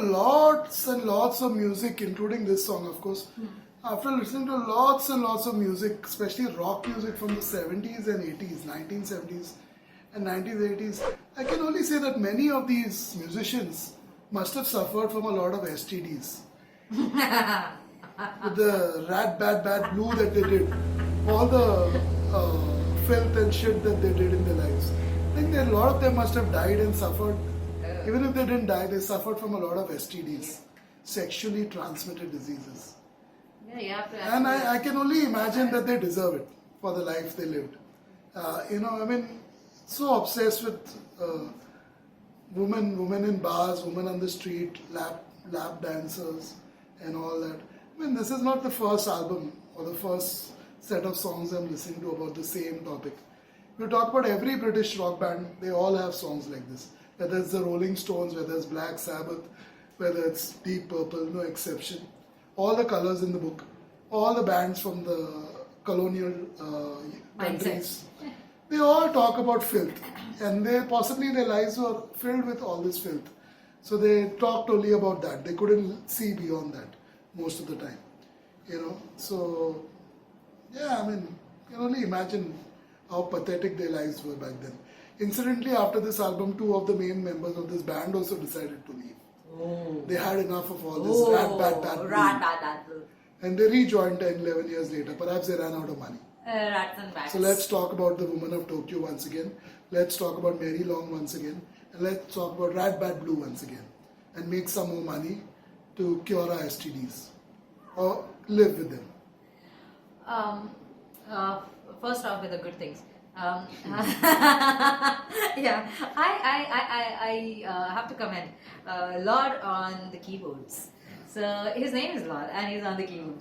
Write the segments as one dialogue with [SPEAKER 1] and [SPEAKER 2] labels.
[SPEAKER 1] lots and lots of music, including this song, of course, after listening to lots and lots of music, especially rock music from the 70s and 80s, 1970s and 1980s, I can only say that many of these musicians must have suffered from a lot of STDs. With the rat, bad, blue that they did, all the filth and shit that they did in their lives. I think that a lot of them must have died and suffered. Even if they didn't die, they suffered from a lot of STDs, sexually transmitted diseases.
[SPEAKER 2] Yeah, you have to.
[SPEAKER 1] And I can only imagine that they deserve it for the life they lived. So obsessed with women in bars, women on the street, lap dancers, and all that. I mean, this is not the first album or the first set of songs I'm listening to about the same topic. If you talk about every British rock band, they all have songs like this. Whether it's the Rolling Stones, whether it's Black Sabbath, whether it's Deep Purple, no exception. All the colors in the book, all the bands from the colonial countries, they all talk about filth. And possibly their lives were filled with all this filth. So they talked only about that. They couldn't see beyond that most of the time. So yeah, I mean, you can only imagine how pathetic their lives were back then. Incidentally, after this album, 2 of the main members of this band also decided to leave.
[SPEAKER 2] Oh.
[SPEAKER 1] They had enough of all this rat, bad. And they rejoined 10, 11 years later. Perhaps they ran out of money.
[SPEAKER 2] Rats and bats.
[SPEAKER 1] So let's talk about the Woman of Tokyo once again. Let's talk about Mary Long once again. And let's talk about Rat Bad Blue once again. And make some more money to cure our STDs. Or live with them.
[SPEAKER 2] First off with the good things. Yeah, I have to comment Lord on the keyboards. So his name is Lord and he's on the keyboard.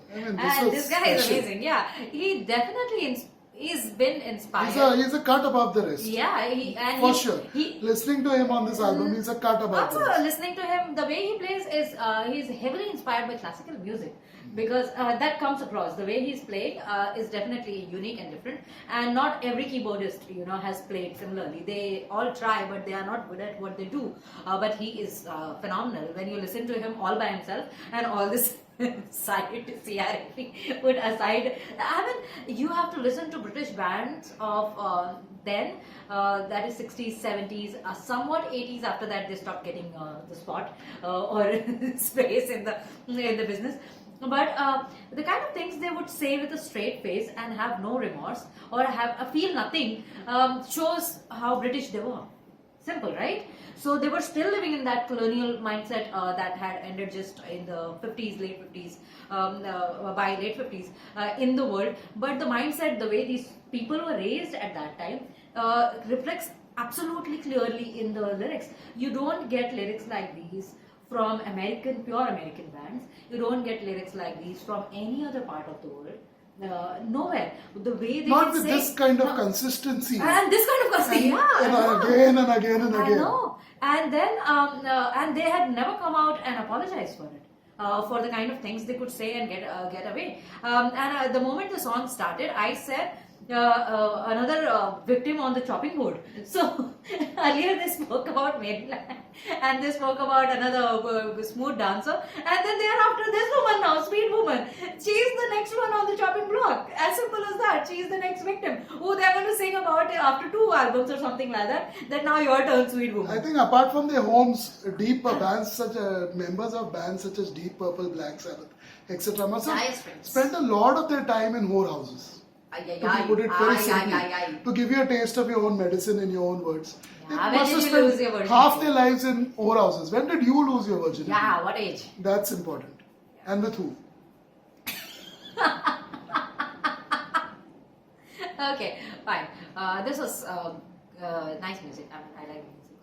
[SPEAKER 2] This guy is amazing. Yeah, he definitely he's been inspired.
[SPEAKER 1] He's a cut above the rest.
[SPEAKER 2] Yeah,
[SPEAKER 1] for sure. Listening to him on this album, he's a cut above the rest.
[SPEAKER 2] Also, listening to him, the way he plays is he's heavily inspired by classical music. Because that comes across. The way he's playing is definitely unique and different, and not every keyboardist has played similarly. They all try, but they are not good at what they do. But he is phenomenal. When you listen to him all by himself and all this CRF put aside, I mean, you have to listen to British bands of then, that is 60s, 70s, somewhat 80s. After that, they stopped getting the spot or space in the business. But the kind of things they would say with a straight face and have no remorse or feel nothing shows how British they were. Simple, right? So they were still living in that colonial mindset that had ended just in the 50s, late 50s, by late 50s in the world. But the mindset, the way these people were raised at that time reflects absolutely clearly in the lyrics. You don't get lyrics like these from pure American bands. You don't get lyrics like these from any other part of the world. Nowhere. The way they
[SPEAKER 1] not with this kind of consistency.
[SPEAKER 2] And this kind of consistency.
[SPEAKER 1] And again and again and again.
[SPEAKER 2] I know. And then, and they had never come out and apologized for it. For the kind of things they could say and get away. And the moment the song started, I said, another victim on the chopping board. So earlier they spoke about Maryland and they spoke about another smooth dancer, and then they are after this woman now, Sweet Woman. She is the next one on the chopping block. As simple as that. She is the next victim who they are going to sing about after 2 albums or something like that. That now your turn, Sweet Woman.
[SPEAKER 1] I think apart from their homes, members of bands such as Deep Purple, Black Sabbath, etc. must have spent a lot of their time in whorehouses. To put it very simply, to give you a taste of your own medicine in your own words. They must have spent half their lives in whorehouses. When did you lose your virginity?
[SPEAKER 2] Yeah, what age?
[SPEAKER 1] That's important. And with who?
[SPEAKER 2] Okay, fine. This was nice music. I mean, I like music.